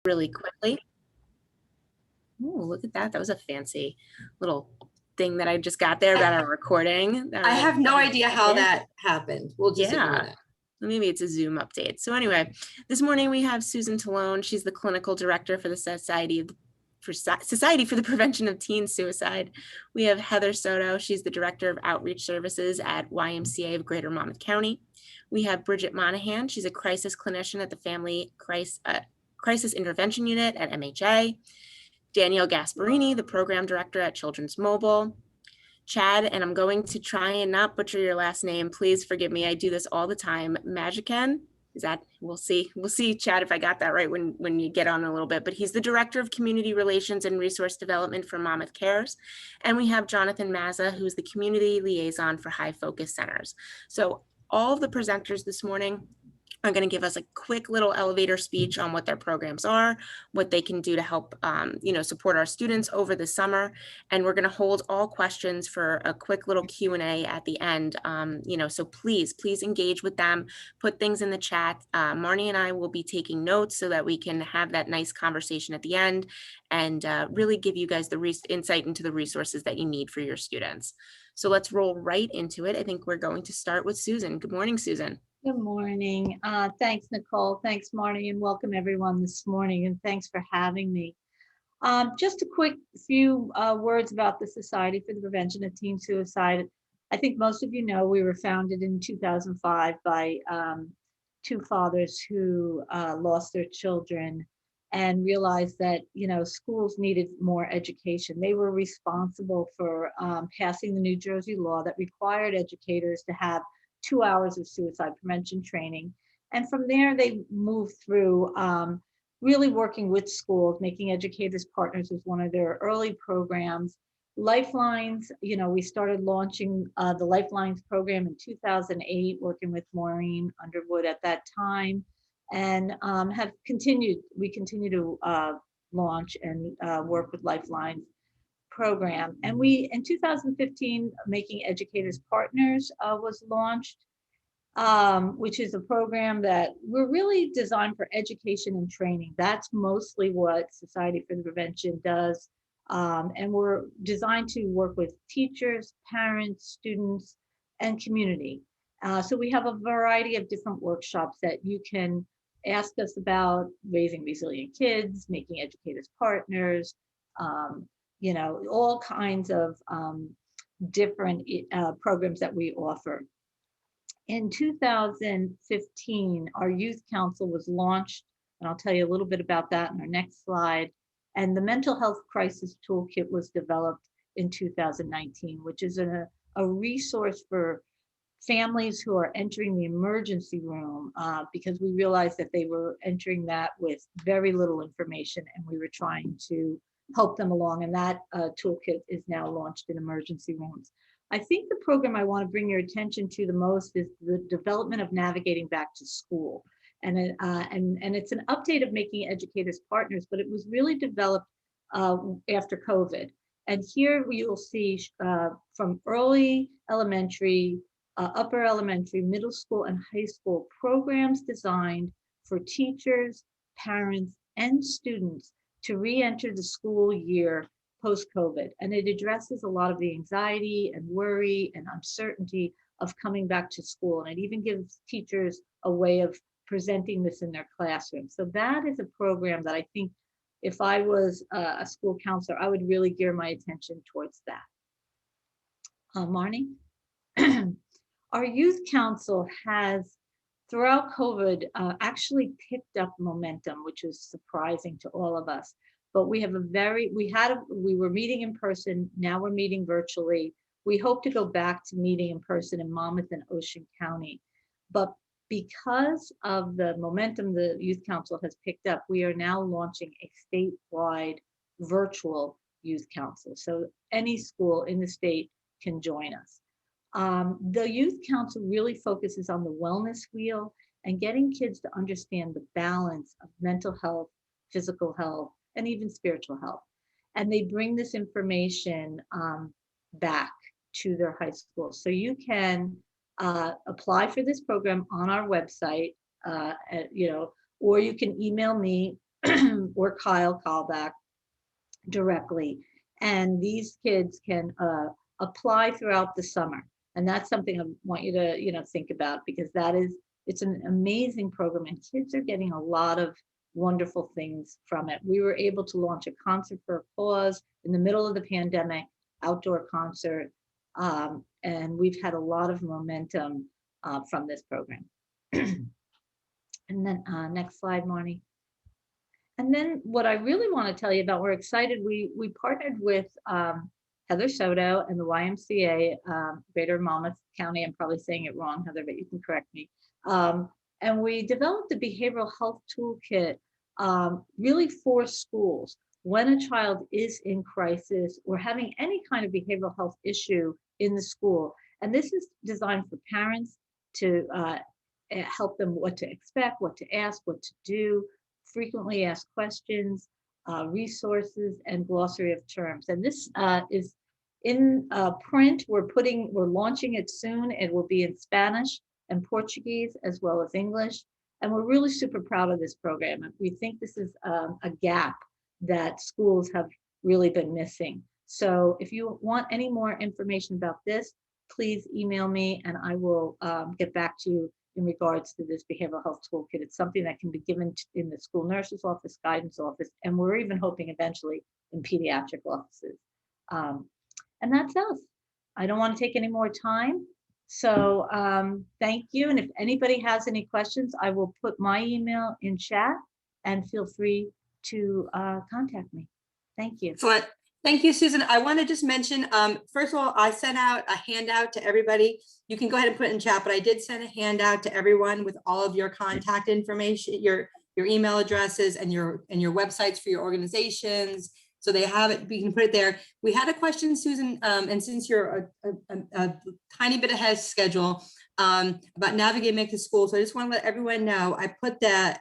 really quickly. Oh, look at that. That was a fancy little thing that I just got there about our recording. I have no idea how that happened. We'll just ignore Yeah. that. Maybe it's a Zoom update. So anyway, this morning we have Susan Talone. She's the clinical director for the Society for the Prevention of Teen Suicide. We have Heather Soto. She's the director of outreach services at YMCA of Greater Monmouth County. We have Bridget Monahan. She's a crisis clinician at the Family Crisis Intervention Unit at MHA. Danielle Gasparini, the program director at Children's Mobile. Chad, and I'm going to try and not butcher your last name. Please forgive me. I do this all the time. Majiken, is that, we'll see, Chad, if I got that right when you get on a little bit, but he's the Director of Community Relations and Resource Development for MonmouthCares. And we have Jonathan Mazza, who's the Community Liaison for High Focus Centers. So all of the presenters this morning are going to give us a quick little elevator speech on what their programs are, what they can do to help, support our students over the summer. And we're going to hold all questions for a quick little Q&A at the end. So please engage with them, put things in the chat. Marnie and I will be taking notes so that we can have that nice conversation at the end and really give you guys the insight into the resources that you need for your students. So let's roll right into it. I think we're going to start with Susan. Good morning, Susan. Good morning. Thanks, Nicole. Thanks, Marty, and welcome everyone this morning, and thanks for having me. Just a quick few words about the Society for the Prevention of Teen Suicide. I think most of you know we were founded in 2005 by two fathers who lost their children and realized that, schools needed more education. They were responsible for passing the New Jersey law that required educators to have 2 hours of suicide prevention training. And from there, they moved through really working with schools, making educators partners was one of their early programs. Lifelines, we started launching the Lifelines program in 2008, working with Maureen Underwood at that time, and we continue to launch and work with Lifelines program. And we, in 2015, Making Educators Partners was launched, which is a program that we're really designed for education and training. That's mostly what Society for the Prevention does. And we're designed to work with teachers, parents, students, and community. So we have a variety of different workshops that you can ask us about: raising resilient kids, making educators partners, all kinds of different programs that we offer. In 2015, our youth council was launched, and I'll tell you a little bit about that in our next slide. And the mental health crisis toolkit was developed in 2019, which is a resource for families who are entering the emergency room, because we realized that they were entering that with very little information, and we were trying to help them along. And that toolkit is now launched in emergency rooms. I think the program I want to bring your attention to the most is the development of Navigating Back to School. And it's an update of Making Educators Partners, but it was really developed after COVID. And here you'll see from early elementary, upper elementary, middle school, and high school programs designed for teachers, parents, and students to re-enter the school year post-COVID. And it addresses a lot of the anxiety and worry and uncertainty of coming back to school. And it even gives teachers a way of presenting this in their classroom. So that is a program that I think if I was a school counselor, I would really gear my attention towards that. Marnie? Our youth council has, throughout COVID, actually picked up momentum, which is surprising to all of us. But we were meeting in person, now we're meeting virtually. We hope to go back to meeting in person in Monmouth and Ocean County. But because of the momentum the Youth Council has picked up, we are now launching a statewide virtual Youth Council. So any school in the state can join us. The Youth Council really focuses on the wellness wheel and getting kids to understand the balance of mental health, physical health, and even spiritual health. And they bring this information back to their high school. So you can apply for this program on our website, or you can email me or Kyle Callback directly. And these kids can apply throughout the summer. And that's something I want you to, think about, because it's an amazing program and kids are getting a lot of wonderful things from it. We were able to launch a concert for a cause in the middle of the pandemic, outdoor concert. And we've had a lot of momentum from this program. And then next slide, Marnie. And then what I really want to tell you about, we're excited. We partnered with Heather Soto and the YMCA, Greater Monmouth County. I'm probably saying it wrong, Heather, but you can correct me. And we developed a behavioral health toolkit really for schools. When a child is in crisis or having any kind of behavioral health issue in the school. And this is designed for parents to help them what to expect, what to ask, what to do, frequently asked questions, resources, and glossary of terms. And this is in print. We're launching it soon. It will be in Spanish and Portuguese as well as English. And we're really super proud of this program. We think this is a gap that schools have really been missing. So if you want any more information about this, please email me and I will get back to you in regards to this behavioral health toolkit. It's something that can be given in the school nurse's office, guidance office, and we're even hoping eventually in pediatric offices. And that's us. I don't want to take any more time. So thank you. And if anybody has any questions, I will put my email in chat and feel free to contact me. Thank you. Excellent. Thank you, Susan. I want to just mention, first of all, I sent out a handout to everybody. You can go ahead and put it in chat, but I did send a handout to everyone with all of your contact information, your email addresses and your websites for your organizations. So they have it, we can put it there. We had a question, Susan, and since you're a tiny bit ahead of schedule about navigating Make the School. So I just want to let everyone know, I put that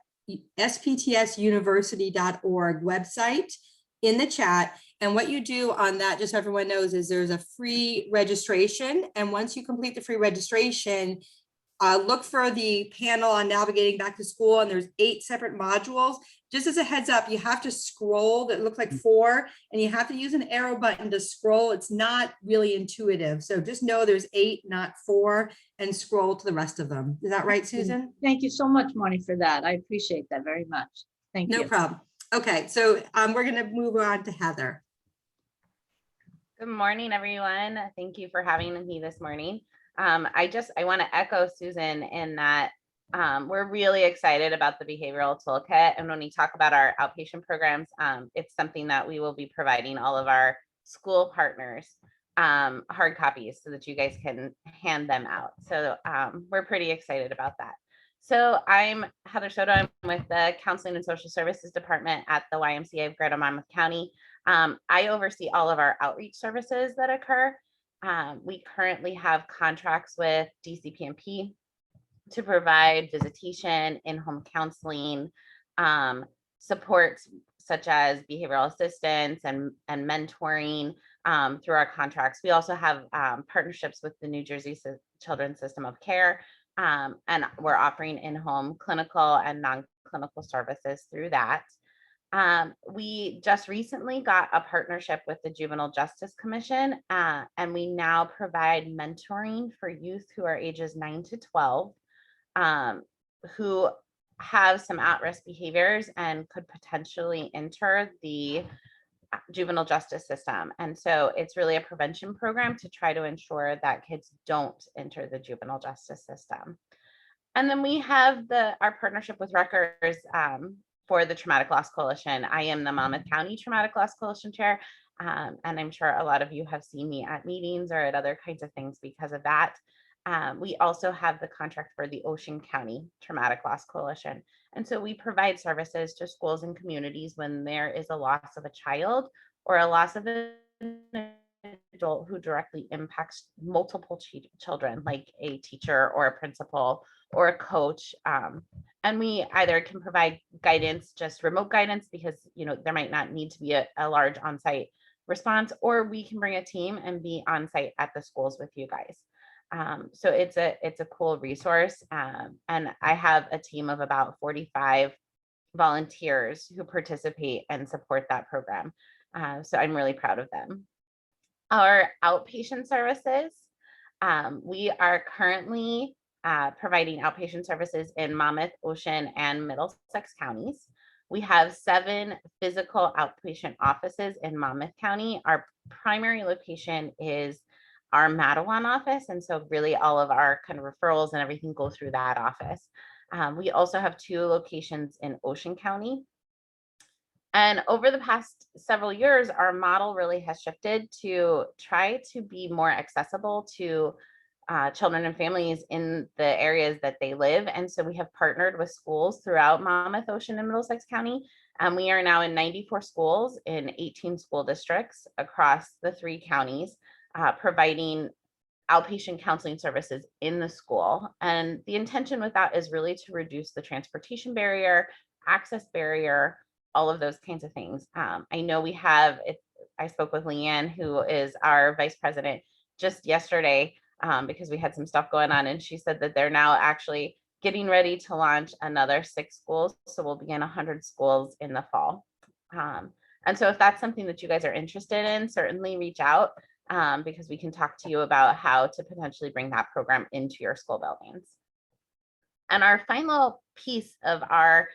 sptsuniversity.org website in the chat. And what you do on that, just so everyone knows, is there's a free registration. And once you complete the free registration, look for the panel on navigating back to school. And there's 8 separate modules. Just as a heads up, you have to scroll, that look like 4, and you have to use an arrow button to scroll. It's not really intuitive. So just know there's 8, not 4, and scroll to the rest of them. Is that right, Susan? Thank you so much, Marnie, for that. I appreciate that very much. Thank you. No problem. Okay, so we're going to move on to Heather. Good morning, everyone. Thank you for having me this morning. I want to echo Susan in that we're really excited about the behavioral toolkit. And when we talk about our outpatient programs, it's something that we will be providing all of our school partners hard copies so that you guys can hand them out. So we're pretty excited about that. So I'm Heather Soto. I'm with the Counseling and Social Services Department at the YMCA of Greater Monmouth County. I oversee all of our outreach services that occur. We currently have contracts with DCPMP to provide visitation, in-home counseling, supports such as behavioral assistance and mentoring through our contracts. We also have partnerships with the New Jersey Children's System of Care, and we're offering in-home clinical and non-clinical services through that. We just recently got a partnership with the Juvenile Justice Commission, and we now provide mentoring for youth who are ages 9 to 12, who have some at-risk behaviors and could potentially enter the juvenile justice system. And so it's really a prevention program to try to ensure that kids don't enter the juvenile justice system. And then we have our partnership with Rutgers for the Traumatic Loss Coalition. I am the Monmouth County Traumatic Loss Coalition Chair, and I'm sure a lot of you have seen me at meetings or at other kinds of things because of that. We also have the contract for the Ocean County Traumatic Loss Coalition. And so we provide services to schools and communities when there is a loss of a child or a loss of an adult who directly impacts multiple children, like a teacher or a principal or a coach. And we either can provide guidance, just remote guidance, because there might not need to be a large on-site response, or we can bring a team and be on-site at the schools with you guys. So it's a cool resource. And I have a team of about 45 volunteers who participate and support that program. So I'm really proud of them. Our outpatient services, we are currently providing outpatient services in Monmouth, Ocean, and Middlesex counties. We have 7 physical outpatient offices in Monmouth County. Our primary location is our Mattawan office. And so really all of our kind of referrals and everything go through that office. We also have 2 locations in Ocean County. And over the past several years, our model really has shifted to try to be more accessible to children and families in the areas that they live. And so we have partnered with schools throughout Monmouth, Ocean, and Middlesex County. And we are now in 94 schools in 18 school districts across the 3 counties, providing outpatient counseling services in the school. And the intention with that is really to reduce the transportation barrier, access barrier, all of those kinds of things. I know we have, I spoke with Leanne, who is our vice president, just yesterday, because we had some stuff going on, and she said that they're now actually getting ready to launch another 6 schools. So we'll be in 100 schools in the fall. And so if that's something that you guys are interested in, certainly reach out, because we can talk to you about how to potentially bring that program into your school buildings. And our final piece of our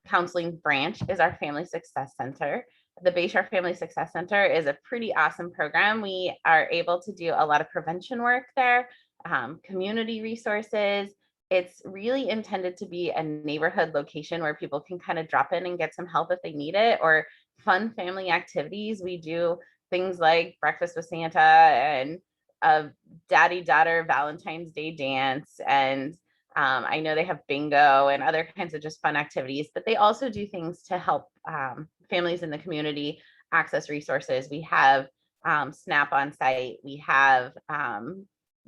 counseling branch is our Family Success Center. The Bayshore Family Success Center is a pretty awesome program. We are able to do a lot of prevention work there, community resources. It's really intended to be a neighborhood location where people can kind of drop in and get some help if they need it, or fun family activities. We do things like breakfast with Santa and a daddy-daughter Valentine's Day dance, and I know they have bingo and other kinds of just fun activities, but they also do things to help families in the community access resources. We have SNAP on site. We have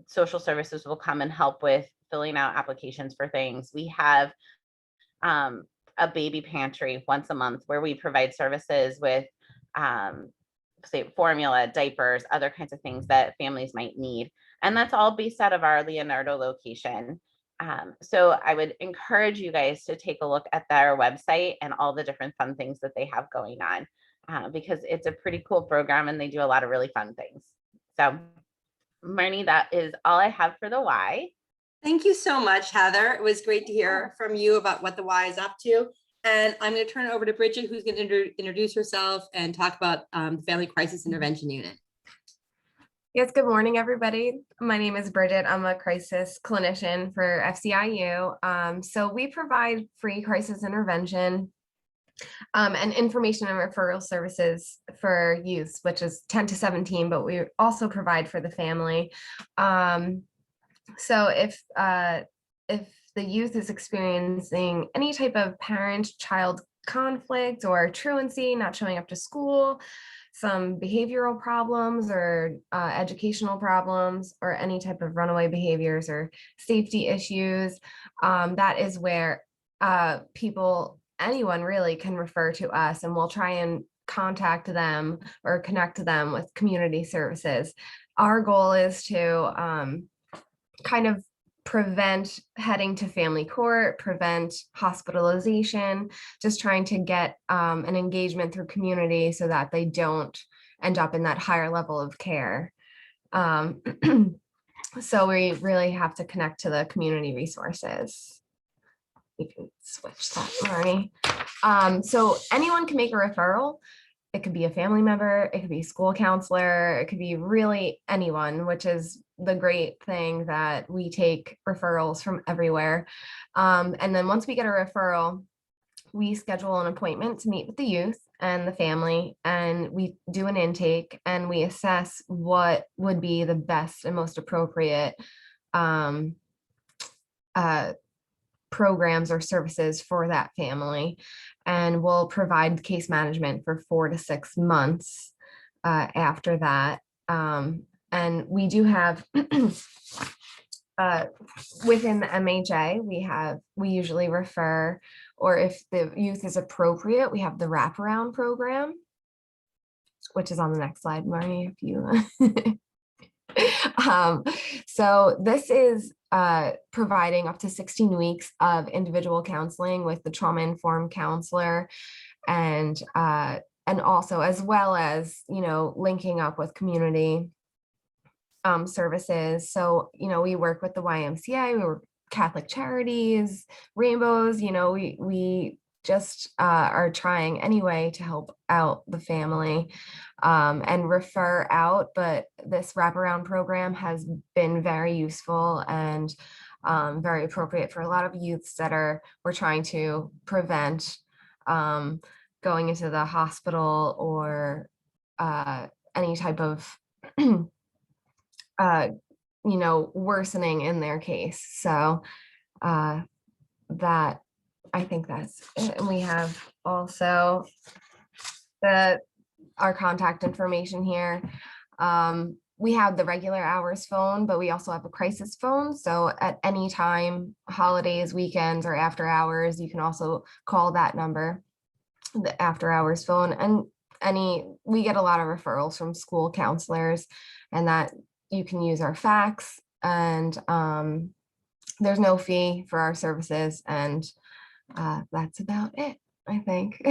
social services will come and help with filling out applications for things. We have a baby pantry once a month where we provide services with say formula, diapers, other kinds of things that families might need. And that's all based out of our Leonardo location. So I would encourage you guys to take a look at their website and all the different fun things that they have going on, because it's a pretty cool program and they do a lot of really fun things. So Marnie, that is all I have for the Y. Thank you so much, Heather. It was great to hear from you about what the Y is up to. And I'm going to turn it over to Bridget, who's going to introduce herself and talk about the Family Crisis Intervention Unit. Yes, good morning, everybody. My name is Bridget. I'm a crisis clinician for FCIU. So we provide free crisis intervention and information and referral services for youth, which is 10 to 17, but we also provide for the family. So if the youth is experiencing any type of parent-child conflict or truancy, not showing up to school, some behavioral problems or educational problems, or any type of runaway behaviors or safety issues, that is where anyone really can refer to us, and we'll try and contact them or connect them with community services. Our goal is to kind of prevent heading to family court, prevent hospitalization, just trying to get an engagement through community so that they don't end up in that higher level of care. So we really have to connect to the community resources. You can switch that, Marnie. So anyone can make a referral. It could be a family member, it could be a school counselor, it could be really anyone, which is the great thing that we take referrals from everywhere. And then once we get a referral, we schedule an appointment to meet with the youth and the family, and we do an intake and we assess what would be the best and most appropriate programs or services for that family. And we'll provide case management for 4 to 6 months after that. And we do have within the MHA, we usually refer, or if the youth is appropriate, we have the wraparound program, which is on the next slide, Marnie, if you. So this is providing up to 16 weeks of individual counseling with the trauma-informed counselor, and also as well as, linking up with community services. So, we work with the YMCA, we work Catholic Charities, Rainbows, we just are trying anyway to help out the family and refer out. But this wraparound program has been very useful and very appropriate for a lot of youths that we're trying to prevent going into the hospital or any type of worsening in their case. So that, I think that's it. And we have also our contact information here. We have the regular hours phone, but we also have a crisis phone. So at any time, holidays, weekends, or after hours, you can also call that number, the after hours phone. And we get a lot of referrals from school counselors, and that you can use our fax, and there's no fee for our services. And that's about it, I think.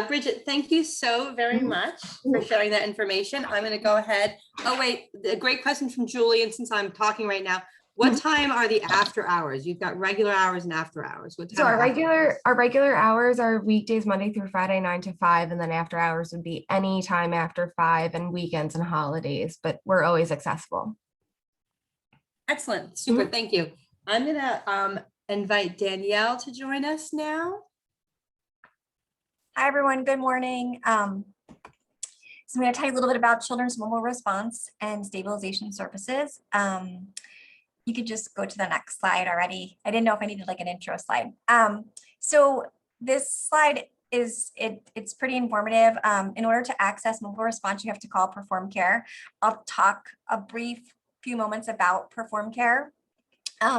Bridget, thank you so very much for sharing that information. I'm going to go ahead. Oh, wait, a great question from Julie. And since I'm talking right now, what time are the after hours? You've got regular hours and after hours. What time? So are after our regular hours are weekdays, Monday through Friday, 9 to 5, and then after hours would be any time after 5, and weekends and holidays, but we're always accessible. Excellent. Super. Thank you. I'm going to invite Danielle to join us now. Hi, everyone. Good morning. So I'm going to tell you a little bit about Children's Mobile Response and Stabilization Services. You could just go to the next slide already. I didn't know if I needed like an intro slide. So this slide it's pretty informative. In order to access mobile response, you have to call Perform Care. I'll talk a brief few moments about Perform Care.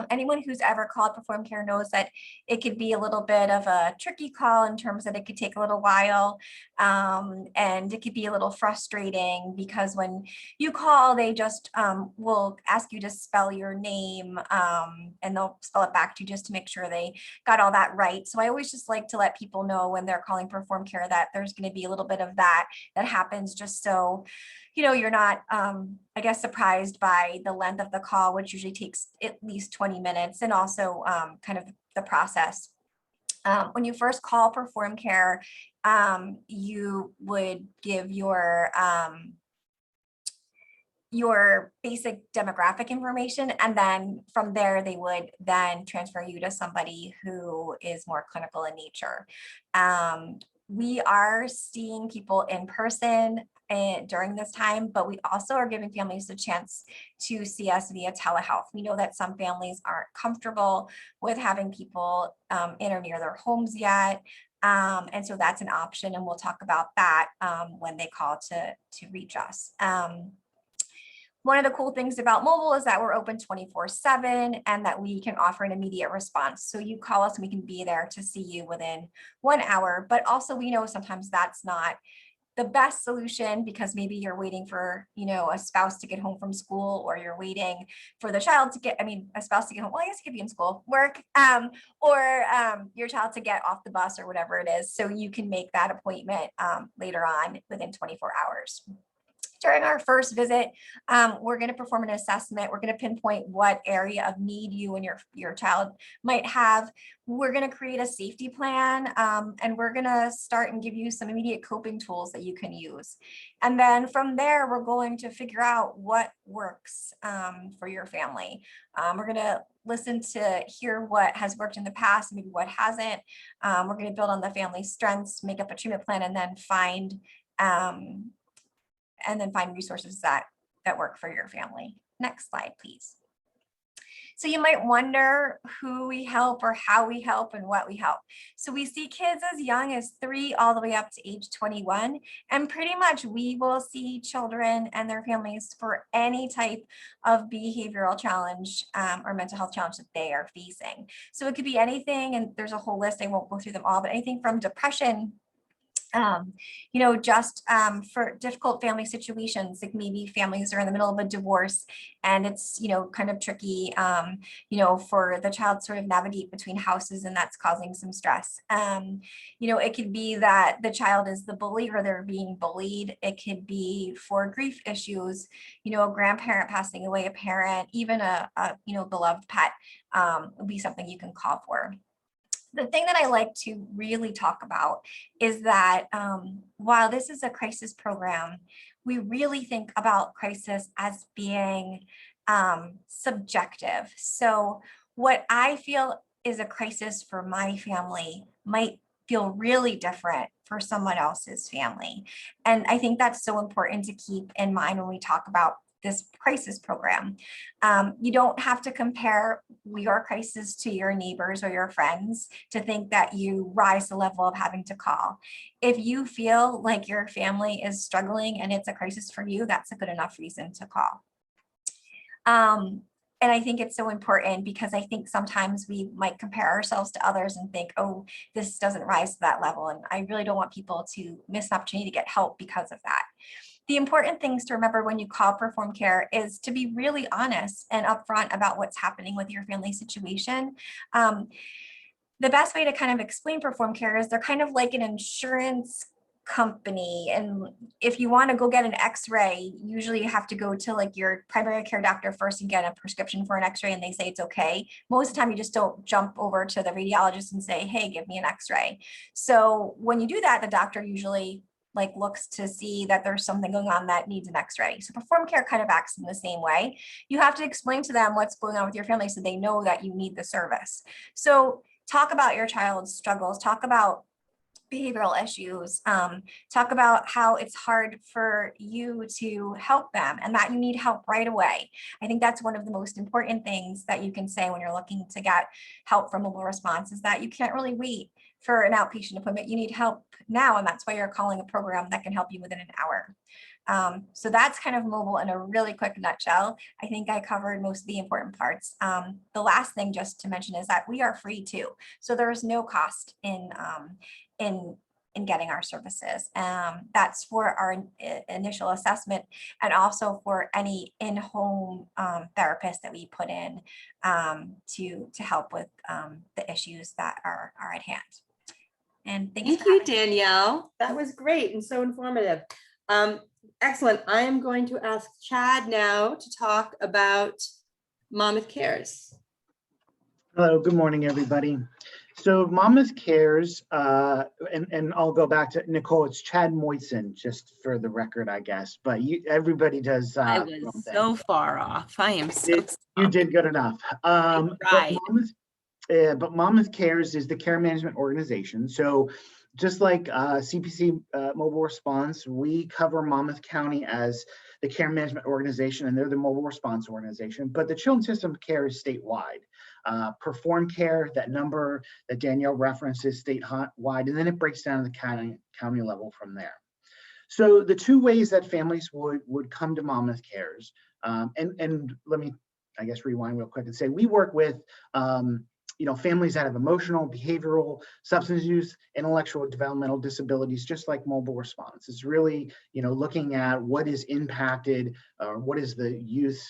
Anyone who's ever called Perform Care knows that it could be a little bit of a tricky call in terms that it could take a little while, and it could be a little frustrating because when you call, they just will ask you to spell your name, and they'll spell it back to you just to make sure they got all that right. So I always just like to let people know when they're calling Perform Care that there's going to be a little bit of that happens, just so you're not, I guess, surprised by the length of the call, which usually takes at least 20 minutes, and also kind of the process. When you first call Perform Care, you would give your basic demographic information, and then from there, they would then transfer you to somebody who is more clinical in nature. We are seeing people in person during this time, but we also are giving families the chance to see us via telehealth. We know that some families aren't comfortable with having people in or near their homes yet. And so that's an option, and we'll talk about that when they call to reach us. One of the cool things about mobile is that we're open 24/7 and that we can offer an immediate response. So you call us and we can be there to see you within 1 hour, but also we know sometimes that's not the best solution because maybe you're waiting for, a spouse to get home from school, or you're waiting for the child to get, a spouse to get home. Well, I guess it could be in school, work, or your child to get off the bus or whatever it is. So you can make that appointment later on within 24 hours. During our first visit, we're going to perform an assessment. We're going to pinpoint what area of need you and your child might have. We're going to create a safety plan, and we're going to start and give you some immediate coping tools that you can use. And then from there, we're going to figure out what works for your family. We're going to listen to hear what has worked in the past, maybe what hasn't. We're going to build on the family's strengths, make up a treatment plan, and then find resources that work for your family. Next slide, please. So you might wonder who we help or how we help and what we help. So we see kids as young as 3 all the way up to age 21. And pretty much we will see children and their families for any type of behavioral challenge or mental health challenge that they are facing. So it could be anything, and there's a whole list, I won't go through them all, but anything from depression, You know, just for difficult family situations, like maybe families are in the middle of a divorce and it's, you know, kind of tricky, you know, for the child to sort of navigate between houses, and that's causing some stress. You know, it could be that the child is the bully or they're being bullied. It could be for grief issues, you know, a grandparent passing away, a parent, even a you know, beloved pet would be something you can call for. The thing that I like to really talk about is that while this is a crisis program, we really think about crisis as being subjective. So what I feel is a crisis for my family might feel really different for someone else's family. And I think that's so important to keep in mind when we talk about this crisis program. You don't have to compare your crisis to your neighbors or your friends to think that you rise the level of having to call. If you feel like your family is struggling and it's a crisis for you, that's a good enough reason to call. And I think it's so important because I think sometimes we might compare ourselves to others and think, oh, this doesn't rise to that level. And I really don't want people to miss an opportunity to get help because of that. The important things to remember when you call Perform Care is to be really honest and upfront about what's happening with your family situation. The best way to kind of explain Perform Care is they're kind of like an insurance company. And if you want to go get an x-ray, usually you have to go to like your primary care doctor first and get a prescription for an x-ray, and they say it's okay. Most of the time you just don't jump over to the radiologist and say, hey, give me an x-ray. So when you do that, the doctor usually like looks to see that there's something going on that needs an x-ray. So Perform Care kind of acts in the same way. You have to explain to them what's going on with your family so they know that you need the service. So talk about your child's struggles, talk about behavioral issues, talk about how it's hard for you to help them and that you need help right away. I think that's one of the most important things that you can say when you're looking to get help from mobile response is that you can't really wait for an outpatient appointment. You need help now, and that's why you're calling a program that can help you within an hour. So that's kind of mobile in a really quick nutshell. I think I covered most of the important parts. The last thing just to mention is that we are free too. So there is no cost in getting our services. That's for our initial assessment and also for any in-home therapist that we put in to help with the issues that are at hand. And thanks. Thank you, Danielle. That was great and so informative. Excellent. I am going to ask Chad now to talk about MonmouthCares. Hello, good morning, everybody. So MonmouthCares, and I'll go back to Nicole, it's Chad Moyson, just for the record, I guess, but everybody does. I was so far off. I am so You did good enough. Right. But MonmouthCares is the care management organization. So just like CPC Mobile Response, we cover Monmouth County as the care management organization, and they're the mobile response organization, but the Children's System of Care is statewide. Perform Care, that number that Danielle references, statewide, and then it breaks down to the county level from there. So the two ways that families would come to MonmouthCares, and let me, I guess, rewind real quick and say we work with families that have emotional, behavioral, substance use, intellectual, developmental disabilities, just like mobile response. It's really, looking at what is impacted, or what is the youth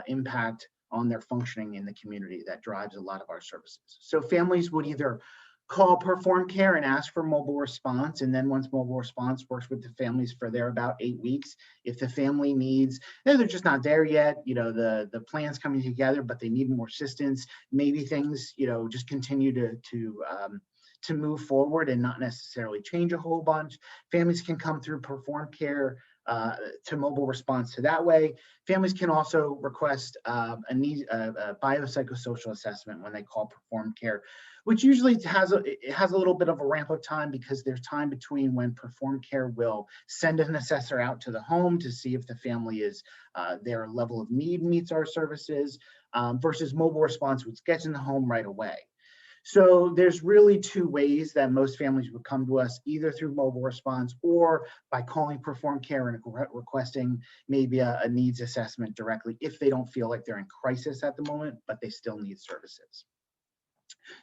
impact on their functioning in the community that drives a lot of our services. So families would either call Perform Care and ask for mobile response. And then once mobile response works with the families for their about 8 weeks, if the family needs, they're just not there yet, the plan's coming together, but they need more assistance, maybe things, just continue to move forward and not necessarily change a whole bunch. Families can come through Perform Care to mobile response to that way. Families can also request a biopsychosocial assessment when they call Perform Care, which usually has a little bit of a ramp up time because there's time between when Perform Care will send an assessor out to the home to see if the family is their level of need meets our services versus mobile response, which gets in the home right away. So there's really two ways that most families would come to us, either through mobile response or by calling Perform Care and requesting maybe a needs assessment directly if they don't feel like they're in crisis at the moment, but they still need services.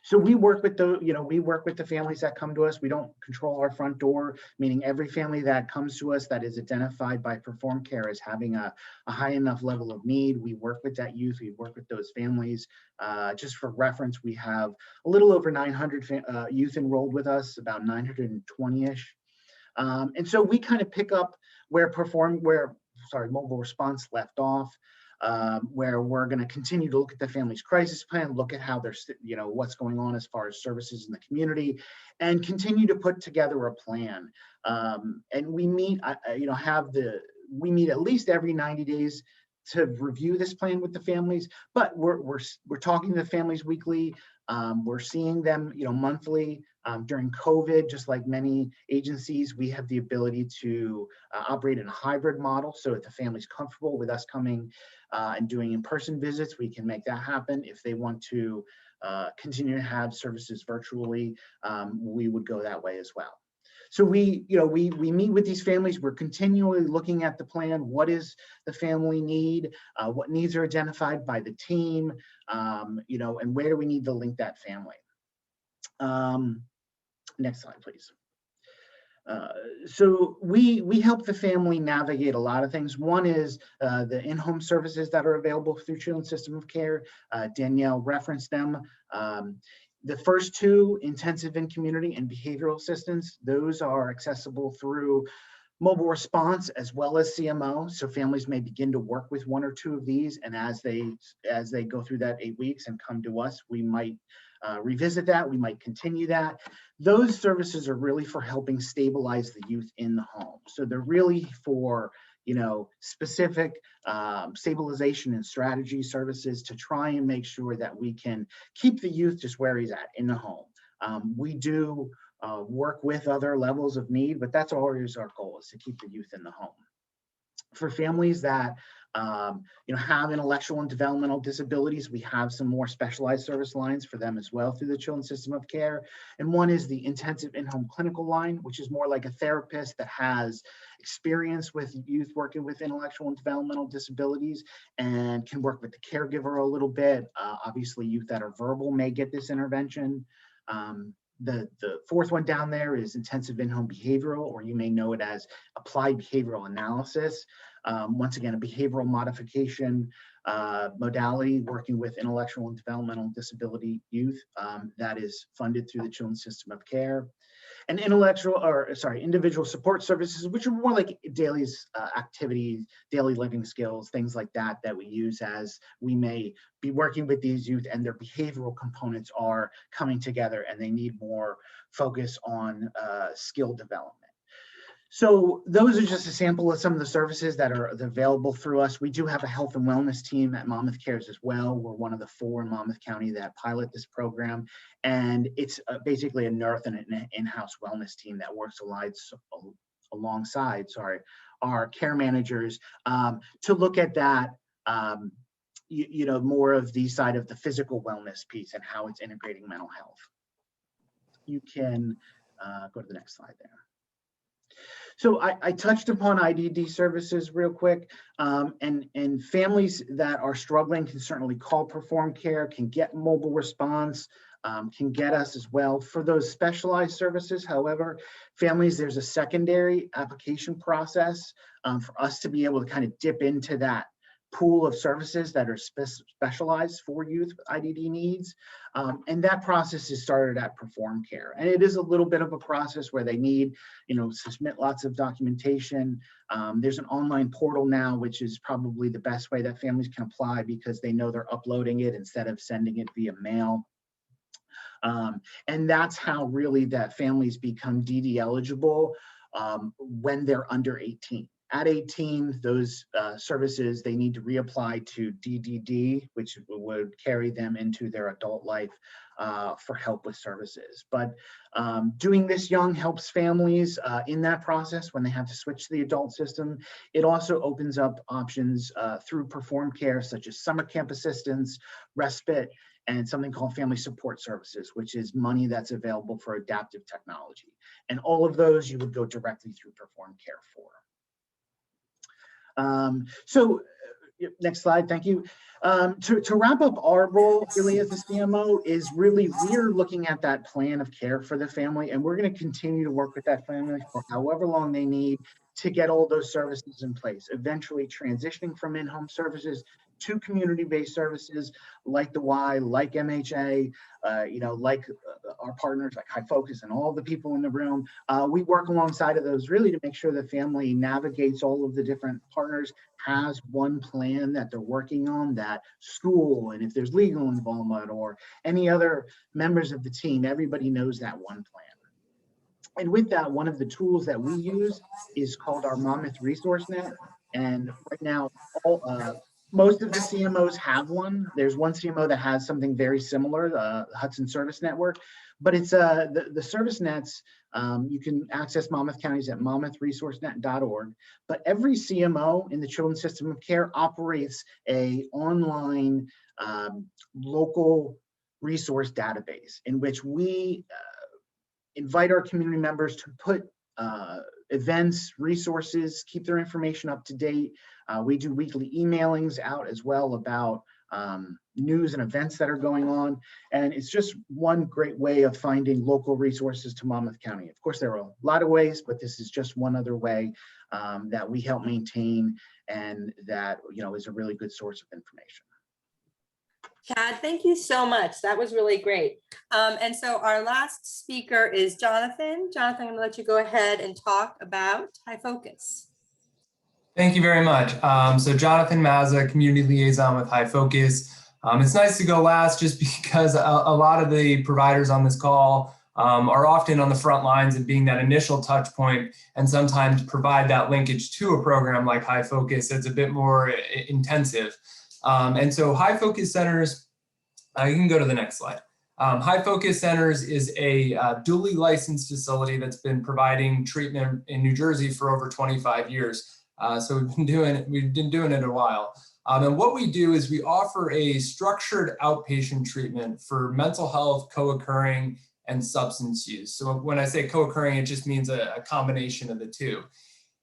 So we work with we work with the families that come to us. We don't control our front door, meaning every family that comes to us that is identified by Perform Care as having a high enough level of need, we work with that youth, we work with those families. Just for reference, we have a little over 900 youth enrolled with us, about 920-ish. And so we kind of pick up where mobile response left off. Where we're going to continue to look at the family's crisis plan, look at how they're, what's going on as far as services in the community, and continue to put together a plan. And we meet, we meet at least every 90 days to review this plan with the families, but we're talking to the families weekly. We're seeing them, monthly. During COVID, just like many agencies, we have the ability to operate in a hybrid model. So if the family's comfortable with us coming and doing in-person visits, we can make that happen. If they want to continue to have services virtually, we would go that way as well. So we meet with these families. We're continually looking at the plan. What is the family need? What needs are identified by the team? And where do we need to link that family? Next slide, please. So we help the family navigate a lot of things. One is the in-home services that are available through Children's System of Care. Danielle referenced them. The first two, intensive in community and behavioral assistance, those are accessible through mobile response as well as CMO. So families may begin to work with one or two of these, and as they go through that 8 weeks and come to us, we might revisit that, we might continue that. Those services are really for helping stabilize the youth in the home. So they're really for specific stabilization and strategy services to try and make sure that we can keep the youth just where he's at in the home. We do work with other levels of need, but that's always our goal, is to keep the youth in the home. For families that have intellectual and developmental disabilities, we have some more specialized service lines for them as well through the Children's System of Care. And one is the intensive in-home clinical line, which is more like a therapist that has experience with youth working with intellectual and developmental disabilities and can work with the caregiver a little bit. Obviously, youth that are verbal may get this intervention. The fourth one down there is intensive in-home behavioral, or you may know it as applied behavioral analysis. Once again, a behavioral modification modality working with intellectual and developmental disability youth that is funded through the Children's System of Care. And individual support services, which are more like daily activities, daily living skills, things like that, that we use as we may be working with these youth and their behavioral components are coming together and they need more focus on skill development. So those are just a sample of some of the services that are available through us. We do have a health and wellness team at MonmouthCares as well. We're one of the 4 in Monmouth County that pilot this program. And it's basically a nurse and an in-house wellness team that works alongside our care managers to look at that, more of the side of the physical wellness piece and how it's integrating mental health. You can go to the next slide there. So I touched upon IDD services real quick, and families that are struggling can certainly call Perform Care, can get mobile response, can get us as well. For those specialized services, however, families, there's a secondary application process for us to be able to kind of dip into that pool of services that are specialized for youth with IDD needs. And that process is started at Perform Care. And it is a little bit of a process where they need, submit lots of documentation. There's an online portal now, which is probably the best way that families can apply because they know they're uploading it instead of sending it via mail. And that's how really that families become DD eligible when they're under 18. At 18, those services, they need to reapply to DDD, which would carry them into their adult life for help with services. But doing this young helps families in that process when they have to switch to the adult system. It also opens up options through Perform Care, such as summer camp assistance, respite, and something called family support services, which is money that's available for adaptive technology. And all of those you would go directly through Perform Care for. So Next slide, thank you. To wrap up, our role really as a CMO is really, we're looking at that plan of care for the family, and we're going to continue to work with that family for however long they need to get all those services in place, eventually transitioning from in-home services to community-based services like the Y, like MHA, like our partners like High Focus and all the people in the room. We work alongside of those really to make sure the family navigates all of the different partners, has one plan that they're working on, that school, and if there's legal involvement or any other members of the team, everybody knows that one plan. And with that, one of the tools that we use is called our Monmouth Resource Net. And right now, most of the CMOs have one. There's one CMO that has something very similar, the Hudson Service Network, but it's the service nets. You can access Monmouth counties at monmouthresourcenet.org, but every CMO in the children's system of care operates a online local resource database in which we invite our community members to put events, resources, keep their information up to date. We do weekly emailings out as well about news and events that are going on. And it's just one great way of finding local resources to Monmouth County. Of course, there are a lot of ways, but this is just one other way that we help maintain, and that is a really good source of information. Chad, thank you so much. That was really great. And so our last speaker is Jonathan. Jonathan, I'm going to let you go ahead and talk about High Focus. Thank you very much. So Jonathan Mazza, Community Liaison with High Focus. It's nice to go last just because a lot of the providers on this call are often on the front lines and being that initial touch point, and sometimes provide that linkage to a program like High Focus that's a bit more intensive. And so High Focus Centers, you can go to the next slide. High Focus Centers is a duly licensed facility that's been providing treatment in New Jersey for over 25 years. So we've been doing it a while. And what we do is we offer a structured outpatient treatment for mental health, co-occurring, and substance use. So when I say co-occurring, it just means a combination of the two.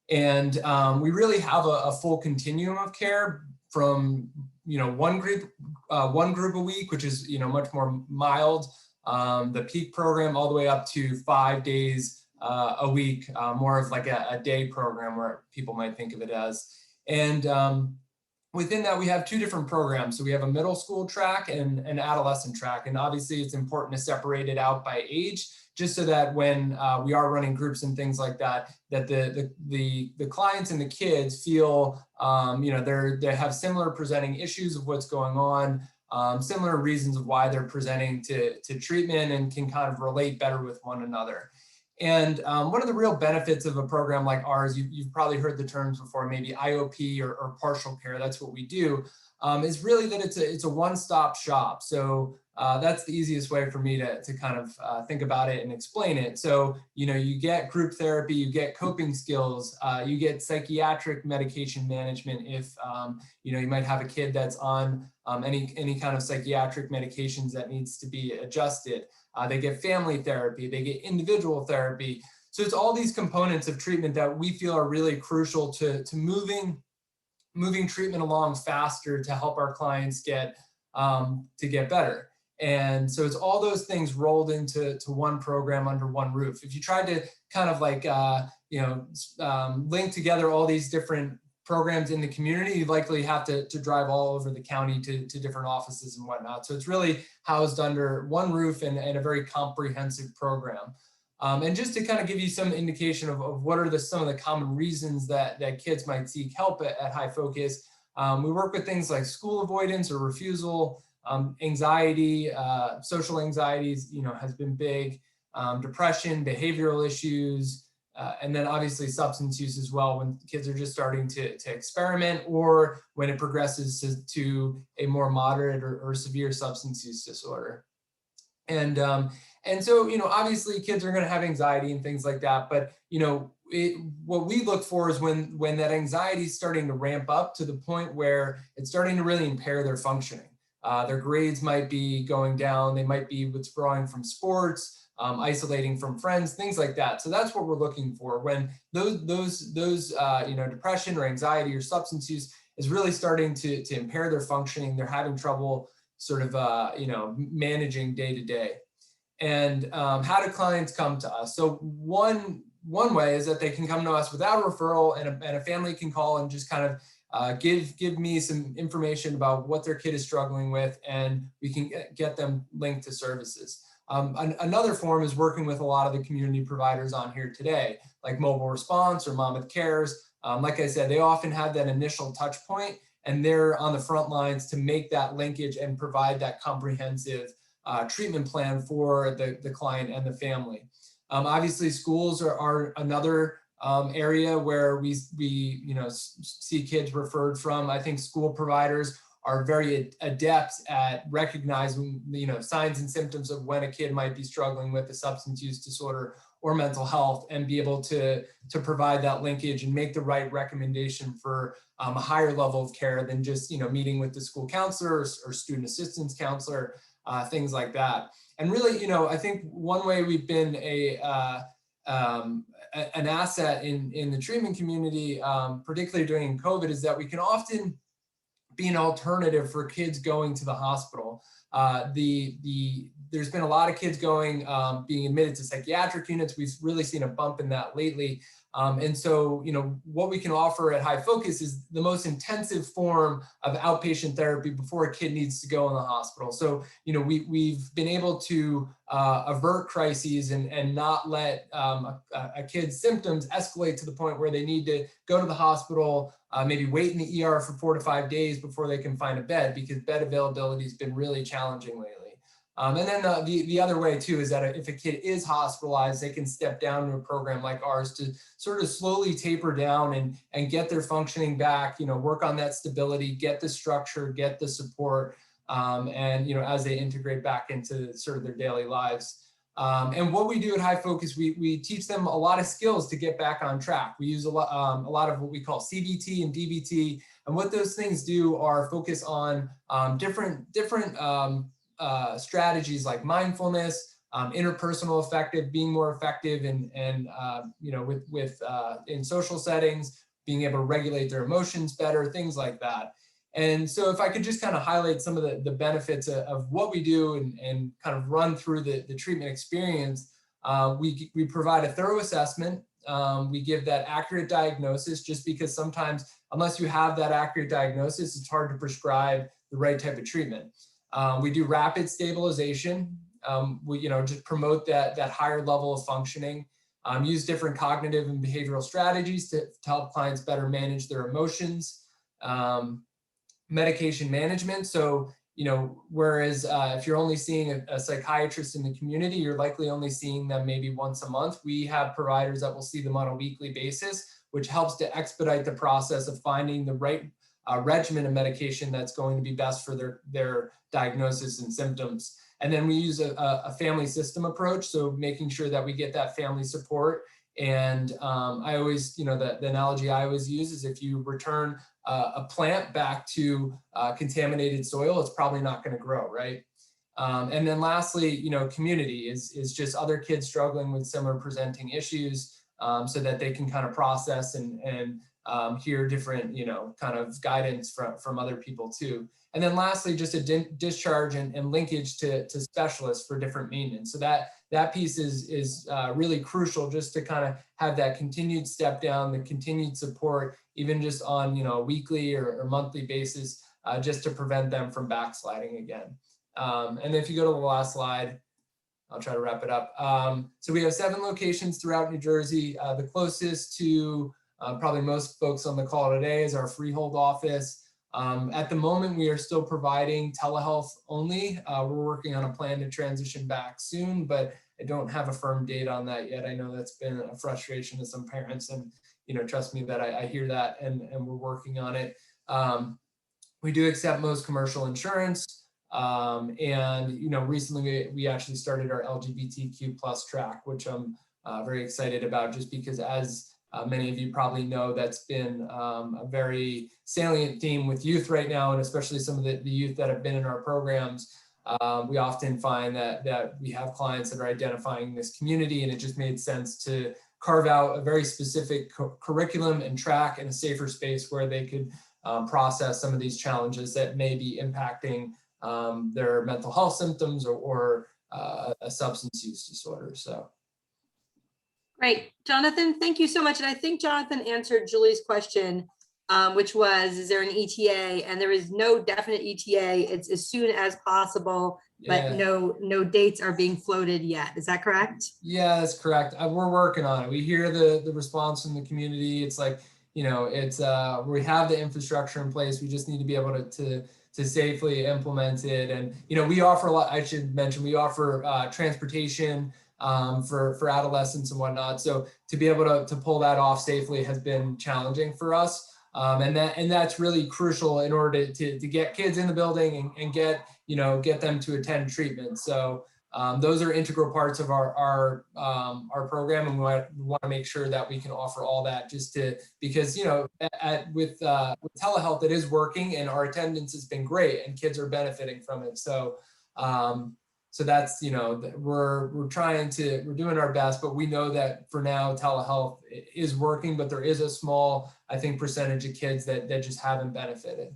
And we really have a full continuum of care, from one group a week, which is much more mild, the peak program, all the way up to 5 days a week, more of like a day program where people might think of it as. And within that, we have two different programs. So we have a middle school track and an adolescent track. And obviously it's important to separate it out by age, just so that when we are running groups and things like that, that the clients and the kids feel, they have similar presenting issues of what's going on, similar reasons of why they're presenting to treatment, and can kind of relate better with one another. And one of the real benefits of a program like ours, you've probably heard the terms before, maybe IOP or partial care, that's what we do, is really that it's a one-stop shop. So that's the easiest way for me to kind of think about it and explain it. So, you get group therapy, you get coping skills, you get psychiatric medication management if, you might have a kid that's on any kind of psychiatric medications that needs to be adjusted. They get family therapy, they get individual therapy. So it's all these components of treatment that we feel are really crucial to moving treatment along faster to help our clients get better. And so it's all those things rolled into one program under one roof. If you tried to kind of like, link together all these different programs in the community, you'd likely have to drive all over the county to different offices and whatnot. So it's really housed under one roof and a very comprehensive program. And just to kind of give you some indication of what are some of the common reasons that kids might seek help at High Focus, we work with things like school avoidance or refusal, anxiety, social anxieties, has been big, depression, behavioral issues, and then obviously substance use as well, when kids are just starting to experiment, or when it progresses to a more moderate or severe substance use disorder. And so, obviously kids are going to have anxiety and things like that, but, what we look for is when that anxiety is starting to ramp up to the point where it's starting to really impair their functioning. Their grades might be going down, they might be withdrawing from sports, isolating from friends, things like that. So that's what we're looking for when those depression or anxiety or substance use is really starting to impair their functioning. They're having trouble sort of, managing day to day. And how do clients come to us? So one way is that they can come to us without a referral, and a family can call and just kind of give me some information about what their kid is struggling with, and we can get them linked to services. Another form is working with a lot of the community providers on here today, like Mobile Response or MonmouthCares. Like I said, they often have that initial touch point, and they're on the front lines to make that linkage and provide that comprehensive treatment plan for the client and the family. Obviously, schools are another area where we see kids referred from. I think school providers are very adept at recognizing signs and symptoms of when a kid might be struggling with a substance use disorder or mental health, and be able to provide that linkage and make the right recommendation for a higher level of care than just meeting with the school counselor or student assistance counselor, things like that. And really, I think one way we've been an asset in the treatment community, particularly during COVID, is that we can often be an alternative for kids going to the hospital. There's been a lot of kids being admitted to psychiatric units. We've really seen a bump in that lately. And so, what we can offer at High Focus is the most intensive form of outpatient therapy before a kid needs to go in the hospital. So, we've been able to avert crises and not let a kid's symptoms escalate to the point where they need to go to the hospital, maybe wait in the ER for 4 to 5 days before they can find a bed, because bed availability has been really challenging lately. And then the other way too is that if a kid is hospitalized, they can step down to a program like ours to sort of slowly taper down and get their functioning back, work on that stability, get the structure, get the support, and as they integrate back into sort of their daily lives. And what we do at High Focus, we teach them a lot of skills to get back on track. We use a lot of what we call CBT and DBT, and what those things do are focus on different strategies like mindfulness, interpersonal being more effective in social settings, being able to regulate their emotions better, things like that. And so if I could just kind of highlight some of the benefits of what we do and kind of run through the treatment experience, we provide a thorough assessment. We give that accurate diagnosis, just because sometimes, unless you have that accurate diagnosis, it's hard to prescribe the right type of treatment. We do rapid stabilization. We just promote that higher level of functioning. Use different cognitive and behavioral strategies to help clients better manage their emotions. Medication management. So, whereas if you're only seeing a psychiatrist in the community, you're likely only seeing them maybe once a month. We have providers that will see them on a weekly basis, which helps to expedite the process of finding the right regimen of medication that's going to be best for their diagnosis and symptoms. And then we use a family system approach, so making sure that we get that family support. And I always, the analogy I always use is, if you return a plant back to contaminated soil, it's probably not going to grow, right? And then lastly, community is just other kids struggling with similar presenting issues, so that they can kind of process and hear different, kind of guidance from other people too. And then lastly, just a discharge and linkage to specialists for different maintenance. So that piece is really crucial, just to kind of have that continued step down, the continued support, even just on a weekly or monthly basis, just to prevent them from backsliding again. And if you go to the last slide, I'll try to wrap it up. So we have 7 locations throughout New Jersey. The closest to probably most folks on the call today is our Freehold office. At the moment, we are still providing telehealth only. We're working on a plan to transition back soon, but I don't have a firm date on that yet. I know that's been a frustration to some parents, and trust me that I hear that, and we're working on it. We do accept most commercial insurance, and recently we actually started our LGBTQ+ track, which I'm very excited about, just because, as many of you probably know, that's been a very salient theme with youth right now, and especially some of the youth that have been in our programs. We often find that we have clients that are identifying this community, and it just made sense to carve out a very specific curriculum and track in a safer space where they could process some of these challenges that may be impacting their mental health symptoms or a substance use disorder. So. Great, Jonathan, thank you so much. And I think Jonathan answered Julie's question, which was, is there an ETA? And there is no definite ETA. It's as soon as possible, but Yeah. no dates are being floated yet. Is that correct? Yeah, that's correct. We're working on it. We hear the response from the community. It's like, it's we have the infrastructure in place. We just need to be able to safely implement it. And we offer a lot. I should mention we offer transportation for adolescents and whatnot. So to be able to pull that off safely has been challenging for us. And that's really crucial in order to get kids in the building and get them to attend treatment. So those are integral parts of our program, and we want to make sure that we can offer all that because with telehealth, it is working and our attendance has been great and kids are benefiting from it. So so that's we're doing our best, but we know that for now telehealth is working, but there is a small, I think, percentage of kids that just haven't benefited.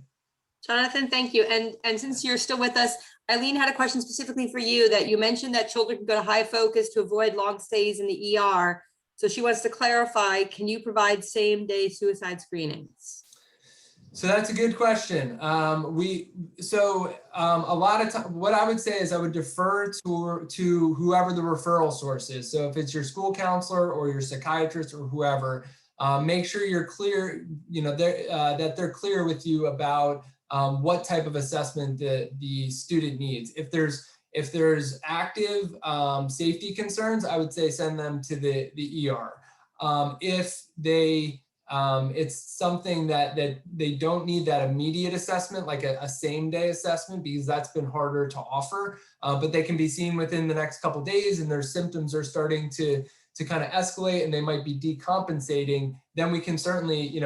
Jonathan, thank you. And since you're still with us, Eileen had a question specifically for you, that you mentioned that children can go to high focus to avoid long stays in the ER. So she wants to clarify, can you provide same-day suicide screenings? So that's a good question. A lot of time, what I would say is I would defer to whoever the referral source is. So if it's your school counselor or your psychiatrist or whoever, make sure you're clear, that they're clear with you about what type of assessment the student needs. If there's active safety concerns, I would say send them to the ER. If it's something that they don't need that immediate assessment, like a same day assessment, because that's been harder to offer, but they can be seen within the next couple of days and their symptoms are starting to kind of escalate and they might be decompensating, then we can certainly,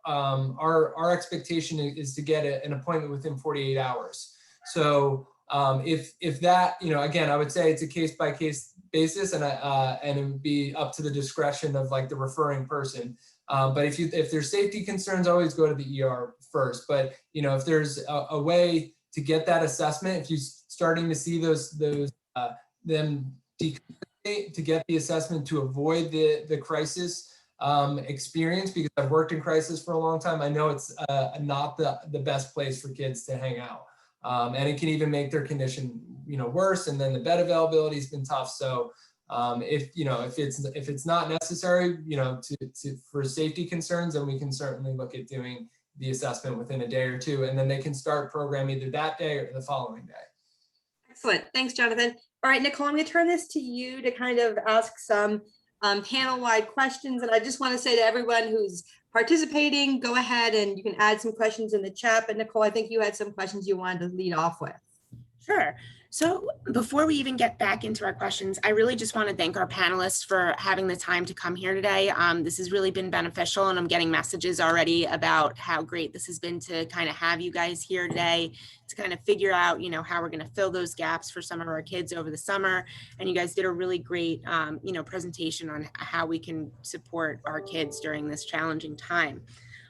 our expectation is to get an appointment within 48 hours. So if that, again, I would say it's a case-by-case basis and it would be up to the discretion of like the referring person. But if there's safety concerns, always go to the ER first. But, if there's a way to get that assessment, if you're starting to see them decompensate, to get the assessment to avoid the crisis experience, because I've worked in crisis for a long time, I know it's not the best place for kids to hang out. And it can even make their condition, worse. And then the bed availability has been tough. So if it's not necessary, for safety concerns, then we can certainly look at doing the assessment within a day or two, and then they can start program either that day or the following day. Excellent. Thanks, Jonathan. All right, Nicole, I'm going to turn this to you to kind of ask some panel-wide questions. And I just want to say to everyone who's participating, go ahead and you can add some questions in the chat. But Nicole, I think you had some questions you wanted to lead off with. Sure. So before we even get back into our questions, I really just want to thank our panelists for having the time to come here today. This has really been beneficial, and I'm getting messages already about how great this has been to kind of have you guys here today to kind of figure out, how we're going to fill those gaps for some of our kids over the summer. And you guys did a really great, presentation on how we can support our kids during this challenging time.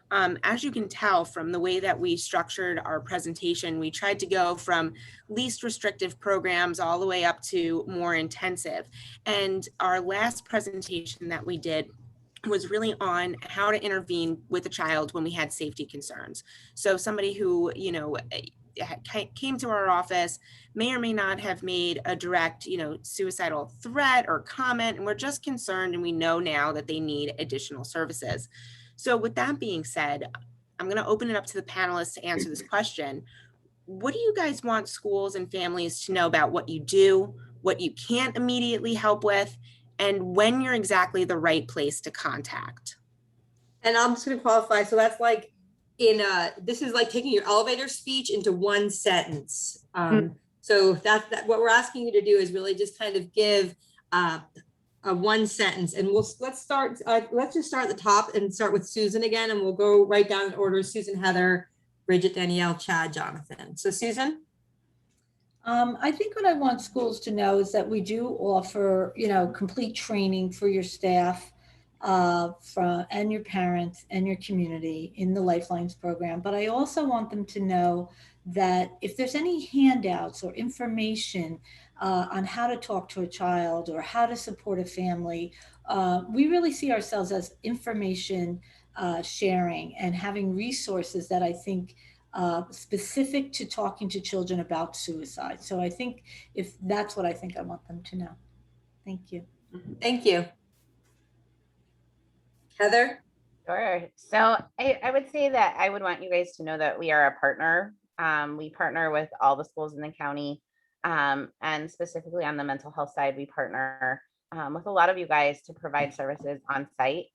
As you can tell from the way that we structured our presentation, we tried to go from least restrictive programs all the way up to more intensive. And our last presentation that we did was really on how to intervene with a child when we had safety concerns. So somebody who, came to our office may or may not have made a direct, suicidal threat or comment, and we're just concerned, and we know now that they need additional services. So with that being said, I'm going to open it up to the panelists to answer this question. What do you guys want schools and families to know about what you do, what you can't immediately help with, and when you're exactly the right place to contact? And I'm just going to qualify. So that's like this is like taking your elevator speech into one sentence. So that's what we're asking you to do is really just kind of give a one sentence, and let's just start at the top and start with Susan again, and we'll go right down in order: Susan, Heather, Bridget, Danielle, Chad, Jonathan. So Susan. I think what I want schools to know is that we do offer, complete training for your staff and your parents and your community in the Lifelines program. But I also want them to know that if there's any handouts or information on how to talk to a child or how to support a family, we really see ourselves as information sharing and having resources that I think specific to talking to children about suicide. So I think if that's what I think I want them to know. Thank you. Thank you. Heather? Sure. So I would say that I would want you guys to know that we are a partner. We partner with all the schools in the county. And specifically on the mental health side, we partner with a lot of you guys to provide services on site.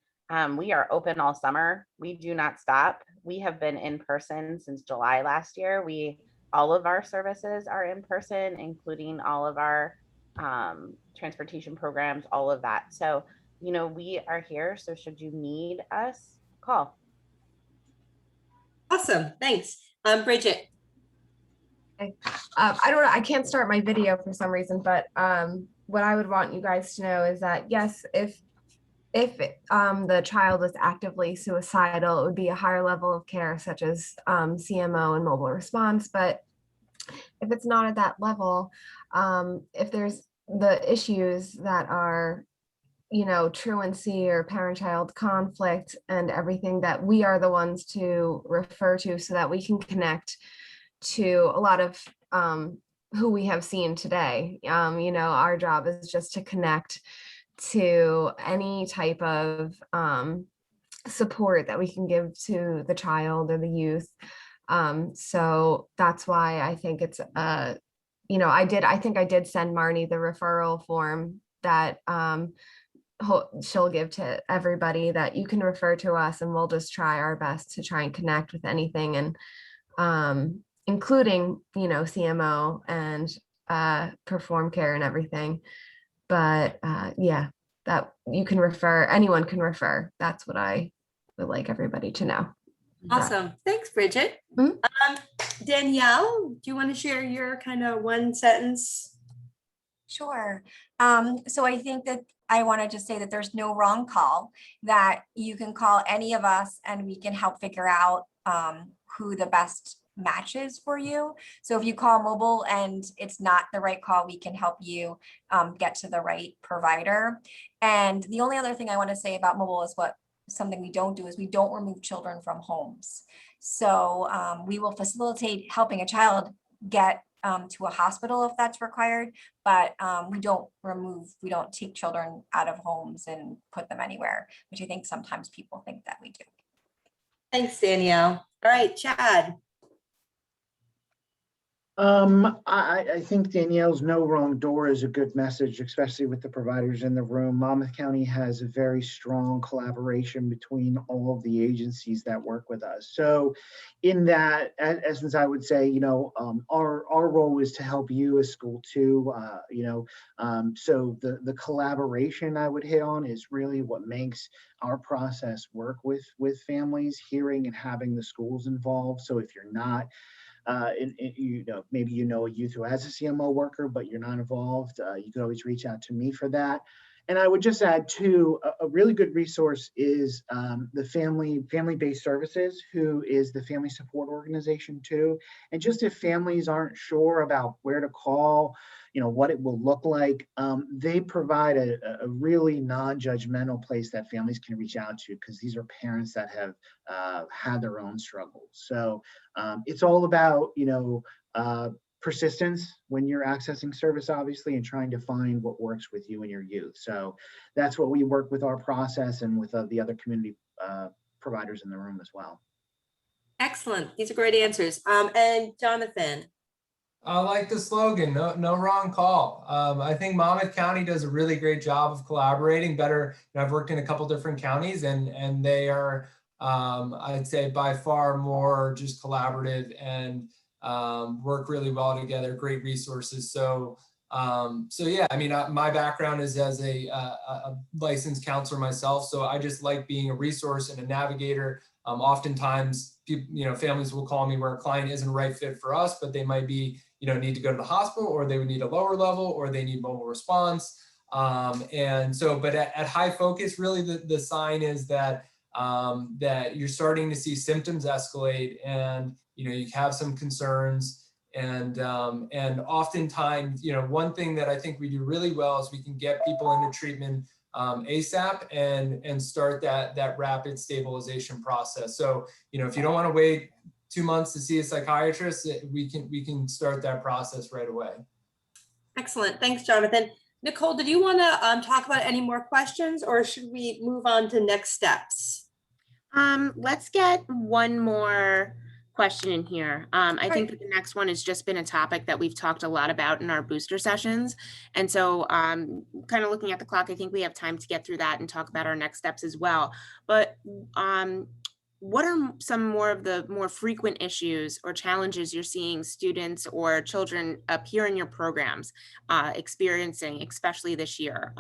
We are open all summer. We do not stop. We have been in person since July last year. All of our services are in person, including all of our transportation programs, all of that. So we are here. So should you need us, call. Awesome. Thanks. Bridget? I don't know, I can't start my video for some reason, but what I would want you guys to know is that yes, if the child is actively suicidal, it would be a higher level of care such as CMO and mobile response. But if it's not at that level, if there's the issues that are truancy or parent-child conflict and everything, that we are the ones to refer to so that we can connect to a lot of who we have seen today. Our job is just to connect to any type of support that we can give to the child or the youth. So that's why I think it's I think I did send Marnie the referral form that she'll give to everybody, that you can refer to us, and we'll just try our best to try and connect with anything, and including CMO and perform care and everything. But yeah, that you can refer, anyone can refer. That's what I would like everybody to know. Awesome. Thanks, Bridget. Mhm. Danielle, do you want to share your kind of one sentence? Sure. So I think that I want to just say that there's no wrong call, that you can call any of us and we can help figure out who the best match is for you. So if you call mobile and it's not the right call, we can help you get to the right provider. And the only other thing I want to say about mobile is something we don't do is we don't remove children from homes. So we will facilitate helping a child get to a hospital if that's required, but we don't take children out of homes and put them anywhere, which I think sometimes people think that we do. Thanks, Danielle. All right, Chad. I think Danielle's no wrong door is a good message, especially with the providers in the room. Monmouth County has a very strong collaboration between all of the agencies that work with us. So in that essence, I would say, our role is to help you as school too, so the collaboration I would hit on is really what makes our process work with families, hearing and having the schools involved. So if you're not, maybe a youth who has a CMO worker, but you're not involved, you can always reach out to me for that. And I would just add too, a really good resource is the family-based services, who is the family support organization too. And just if families aren't sure about where to call, what it will look like, they provide a really non-judgmental place that families can reach out to, because these are parents that have had their own struggles. So it's all about, persistence when you're accessing service, obviously, and trying to find what works with you and your youth. So that's what we work with our process and with the other community providers in the room as well. Excellent. These are great answers. And Jonathan. I like the slogan, no wrong call. I think Monmouth County does a really great job of collaborating better. I've worked in a couple different counties, and they are, I'd say, by far more just collaborative and work really well together, great resources. So yeah, I mean, my background is as a licensed counselor myself. So I just like being a resource and a navigator. Oftentimes, families will call me where a client isn't a right fit for us, but they might be, need to go to the hospital, or they would need a lower level, or they need mobile response. And so, but at high focus, really the sign is that that you're starting to see symptoms escalate, and you have some concerns, and oftentimes, one thing that I think we do really well is we can get people into treatment ASAP and start that rapid stabilization process. So if you don't want to wait 2 months to see a psychiatrist, we can start that process right away. Excellent. Thanks, Jonathan. Nicole, did you want to talk about any more questions, or should we move on to next steps? Let's get one more question in here. I think Right. that the next one has just been a topic that we've talked a lot about in our booster sessions. And so kind of looking at the clock, I think we have time to get through that and talk about our next steps as well. But what are some more of the more frequent issues or challenges you're seeing students or children appear in your programs experiencing, especially this year?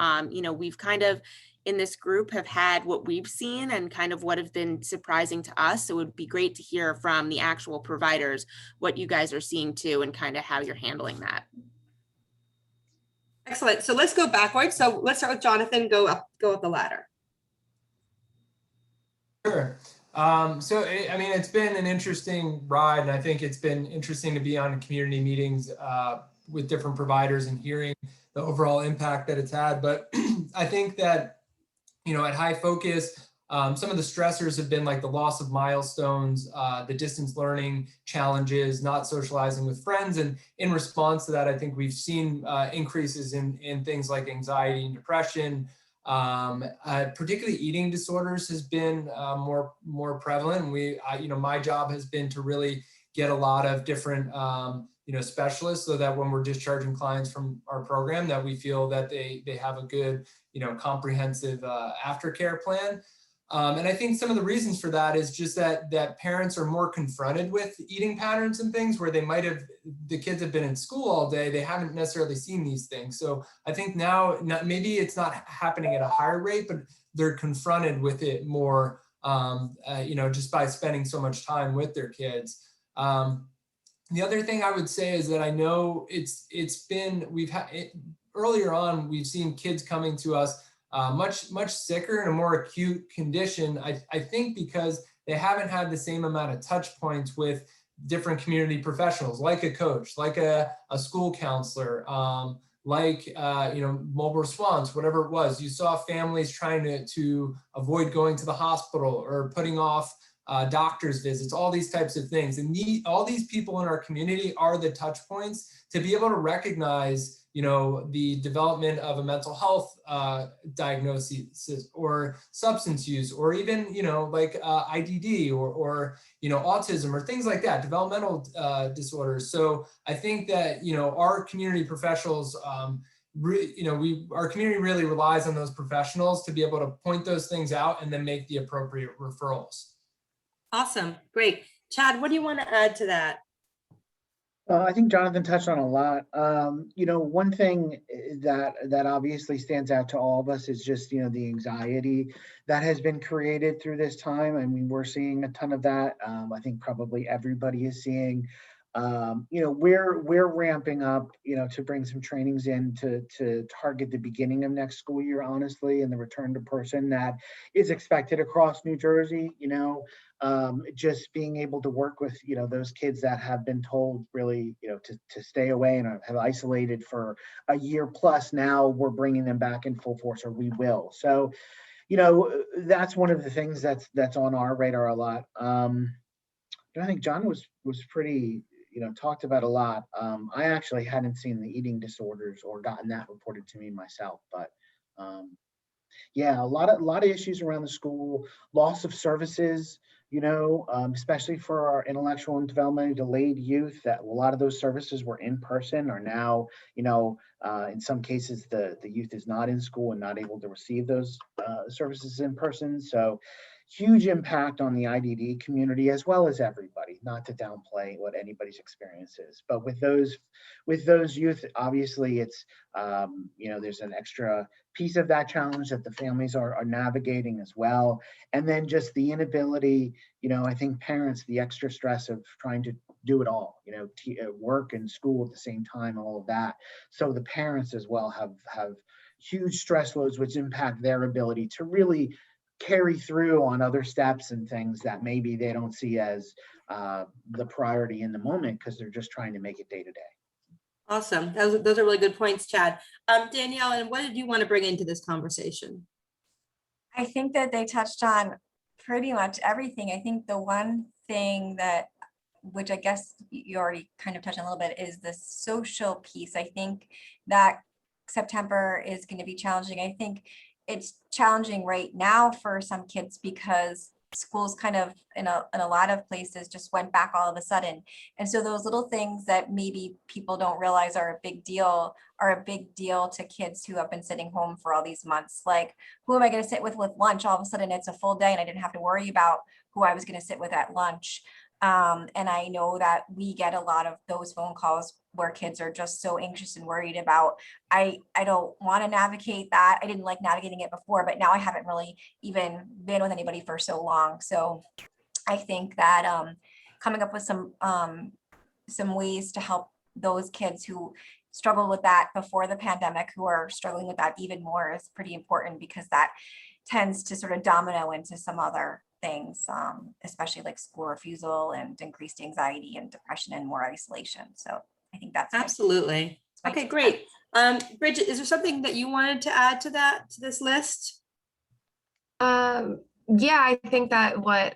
We've kind of in this group have had what we've seen and kind of what have been surprising to us. So it would be great to hear from the actual providers what you guys are seeing too and kind of how you're handling that. Excellent. So let's go backwards. So let's start with Jonathan. Go up the ladder. Sure. So, it's been an interesting ride, and I think it's been interesting to be on community meetings with different providers and hearing the overall impact that it's had. But I think that, at high focus, some of the stressors have been like the loss of milestones, the distance learning challenges, not socializing with friends. And in response to that, I think we've seen increases in things like anxiety and depression. Particularly eating disorders has been more prevalent. And my job has been to really get a lot of different specialists, so that when we're discharging clients from our program, that we feel that they have a good comprehensive aftercare plan. And I think some of the reasons for that is just that parents are more confronted with eating patterns and things where the kids have been in school all day, they haven't necessarily seen these things. So I think now maybe it's not happening at a higher rate, but they're confronted with it more, just by spending so much time with their kids. The other thing I would say is that I know earlier on, we've seen kids coming to us much sicker in a more acute condition. I think because they haven't had the same amount of touch points with different community professionals, like a coach, like a school counselor, mobile response, whatever it was. You saw families trying to avoid going to the hospital or putting off doctor's visits, all these types of things. And all these people in our community are the touch points to be able to recognize the development of a mental health diagnosis or substance use, or even, IDD or autism or things like that, developmental disorders. So I think that, our community professionals, our community really relies on those professionals to be able to point those things out and then make the appropriate referrals. Awesome. Great. Chad, what do you want to add to that? I think Jonathan touched on a lot. One thing that obviously stands out to all of us is just, the anxiety that has been created through this time. I mean, we're seeing a ton of that. I think probably everybody is seeing. We're ramping up, to bring some trainings in to target the beginning of next school year, honestly, and the return to person that is expected across New Jersey. Just being able to work with, those kids that have been told really, to stay away and have isolated for a year plus. Now we're bringing them back in full force, or we will. So, that's one of the things that's on our radar a lot. I think John was pretty, talked about a lot. I actually hadn't seen the eating disorders or gotten that reported to me myself, but yeah, a lot of issues around the school, loss of services, especially for our intellectual and developmentally delayed youth. That a lot of those services were in person are now, in some cases, the youth is not in school and not able to receive those services in person. So huge impact on the IDD community as well as everybody, not to downplay what anybody's experience is. But with those youth, obviously it's, there's an extra piece of that challenge that the families are navigating as well. And then just the inability, I think parents, the extra stress of trying to do it all, work and school at the same time, all of that. So the parents as well have huge stress loads, which impact their ability to really carry through on other steps and things that maybe they don't see as the priority in the moment because they're just trying to make it day to day. Awesome. Those are really good points, Chad. Danielle, and what did you want to bring into this conversation? I think that they touched on pretty much everything. I think the one thing that, which I guess you already kind of touched on a little bit, is the social piece. I think that September is going to be challenging. I think it's challenging right now for some kids because schools kind of in a lot of places just went back all of a sudden. And so those little things that maybe people don't realize are a big deal to kids who have been sitting home for all these months. Like, who am I going to sit with lunch? All of a sudden it's a full day and I didn't have to worry about who I was going to sit with at lunch. And I know that we get a lot of those phone calls where kids are just so anxious and worried about, I don't want to navigate that. I didn't like navigating it before, but now I haven't really even been with anybody for so long. So I think that coming up with some ways to help those kids who struggled with that before the pandemic, who are struggling with that even more, is pretty important, because that tends to sort of domino into some other things, especially like school refusal and increased anxiety and depression and more isolation. So I think that's absolutely. Okay, great. Bridget, is there something that you wanted to add to this list? Yeah, I think that what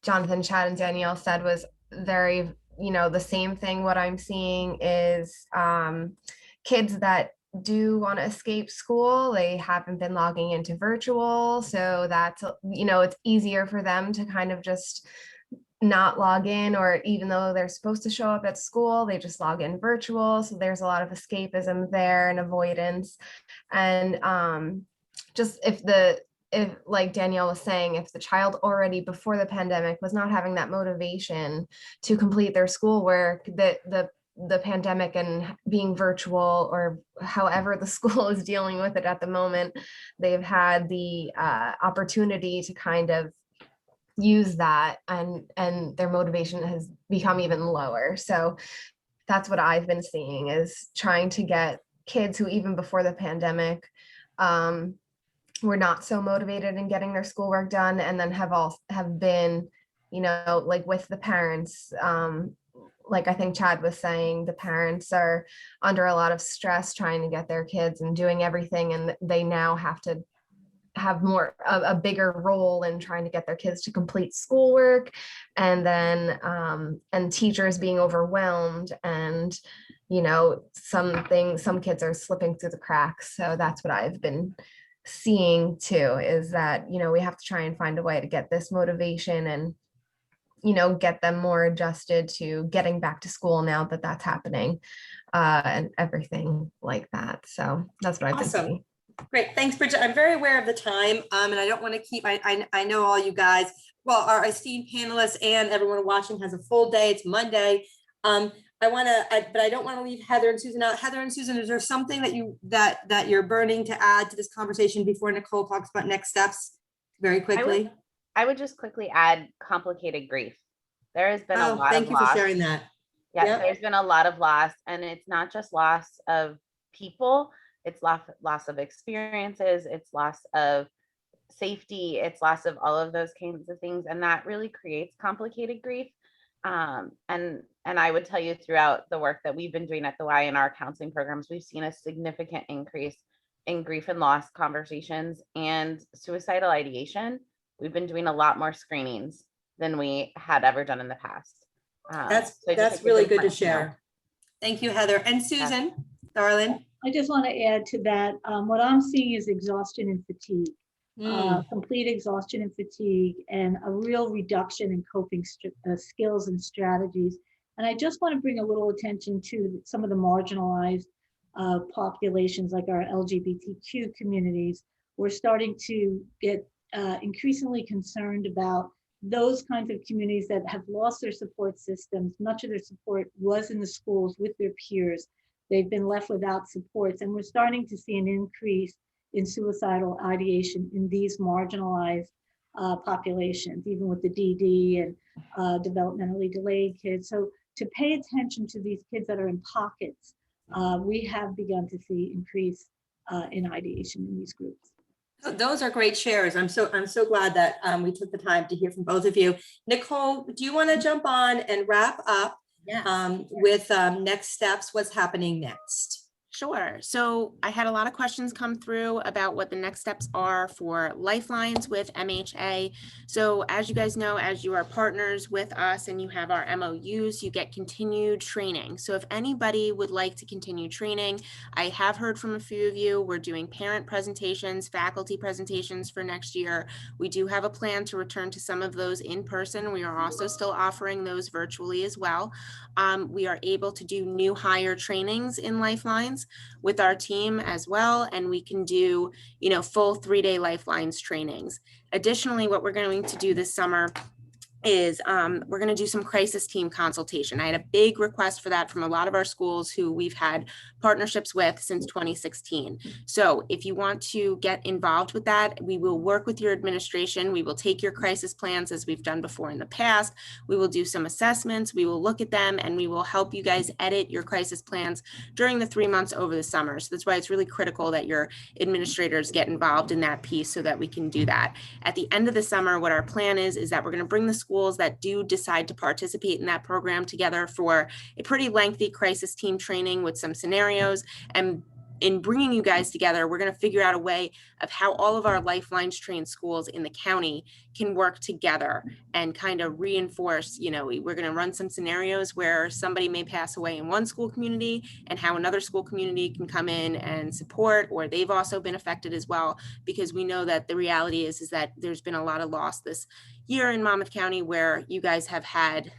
Jonathan, Chad, and Danielle said was very, the same thing. What I'm seeing is kids that do want to escape school, they haven't been logging into virtual, so that's, it's easier for them to kind of just not log in, or even though they're supposed to show up at school, they just log in virtual. So there's a lot of escapism there and avoidance. And just if like Danielle was saying, if the child already before the pandemic was not having that motivation to complete their schoolwork, the pandemic and being virtual, or however the school is dealing with it at the moment, they've had the opportunity to kind of use that, and their motivation has become even lower. So that's what I've been seeing, is trying to get kids who even before the pandemic were not so motivated in getting their schoolwork done, and then have been, like with the parents, like I think Chad was saying, the parents are under a lot of stress trying to get their kids and doing everything, and they now have to have a bigger role in trying to get their kids to complete schoolwork, and then and teachers being overwhelmed, and some kids are slipping through the cracks. So that's what I've been seeing too, is that we have to try and find a way to get this motivation and get them more adjusted to getting back to school now that that's happening, and everything like that. So that's what I've been seeing. Great, thanks, Bridget. I'm very aware of the time, and I don't want to keep, I know all you guys, well, our esteemed panelists and everyone watching has a full day. It's Monday. But I don't want to leave Heather and Susan out. Heather and Susan, is there something that you're burning to add to this conversation before Nicole talks about next steps very quickly? I would just quickly add complicated grief. There has been a lot of loss. Thank you for sharing that. Yeah, Yep. There's been a lot of loss, and it's not just loss of people, it's loss of experiences, it's loss of safety, it's loss of all of those kinds of things, and that really creates complicated grief. And I would tell you, throughout the work that we've been doing at the Y in our counseling programs, we've seen a significant increase in grief and loss conversations and suicidal ideation. We've been doing a lot more screenings than we had ever done in the past. That's really good to share. Thank you, Heather. And Susan, darling. I just want to add to that. What I'm seeing is exhaustion and fatigue, complete exhaustion and fatigue, and a real reduction in coping skills and strategies. And I just want to bring a little attention to some of the marginalized populations, like our LGBTQ communities. We're starting to get increasingly concerned about those kinds of communities that have lost their support systems. Much of their support was in the schools with their peers. They've been left without supports, and we're starting to see an increase in suicidal ideation in these marginalized populations, even with the DD and developmentally delayed kids. So to pay attention to these kids that are in pockets, we have begun to see increased in ideation in these groups. Those are great shares. I'm so glad that we took the time to hear from both of you. Nicole, do you want to jump on and wrap up Yes. with next steps? What's happening next? Sure. So I had a lot of questions come through about what the next steps are for Lifelines with MHA. So as you guys know, as you are partners with us and you have our MOUs, you get continued training. So if anybody would like to continue training, I have heard from a few of you. We're doing parent presentations, faculty presentations for next year. We do have a plan to return to some of those in person. We are also still offering those virtually as well. We are able to do new hire trainings in Lifelines with our team as well, and we can do, full 3-day Lifelines trainings. Additionally, what we're going to do this summer is we're going to do some crisis team consultation. I had a big request for that from a lot of our schools who we've had partnerships with since 2016. So if you want to get involved with that, we will work with your administration. We will take your crisis plans as we've done before in the past. We will do some assessments. We will look at them and we will help you guys edit your crisis plans during the 3 months over the summer. So that's why it's really critical that your administrators get involved in that piece so that we can do that. At the end of the summer, what our plan is that we're going to bring the schools that do decide to participate in that program together for a pretty lengthy crisis team training with some scenarios. And in bringing you guys together, we're going to figure out a way of how all of our Lifelines trained schools in the county can work together and kind of reinforce, we're going to run some scenarios where somebody may pass away in one school community and how another school community can come in and support, or they've also been affected as well, because we know that the reality is that there's been a lot of loss this year in Monmouth County where you guys have had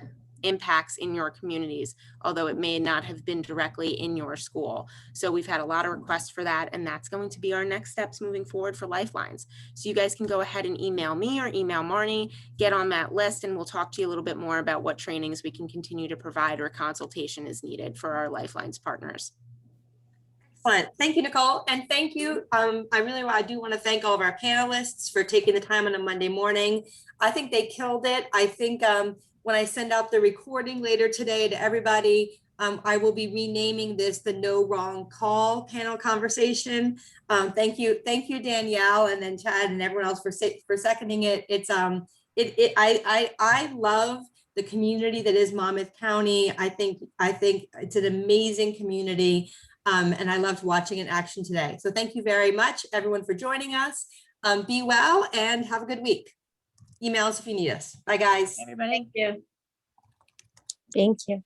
impacts in your communities, although it may not have been directly in your school. So we've had a lot of requests for that, and that's going to be our next steps moving forward for Lifelines. So you guys can go ahead and email me or email Marnie, get on that list, and we'll talk to you a little bit more about what trainings we can continue to provide or consultation is needed for our Lifelines partners. Excellent. Thank you, Nicole. And thank you. I do want to thank all of our panelists for taking the time on a Monday morning. I think they killed it. I think when I send out the recording later today to everybody, I will be renaming this the No Wrong Call panel conversation. Thank you, Danielle, and then Chad and everyone else for seconding it. I love the community that is Monmouth County. I think it's an amazing community. And I loved watching in action today. So thank you very much, everyone, for joining us. Be well and have a good week. Email us if you need us. Bye, guys. Everybody. Thank you. Thank you.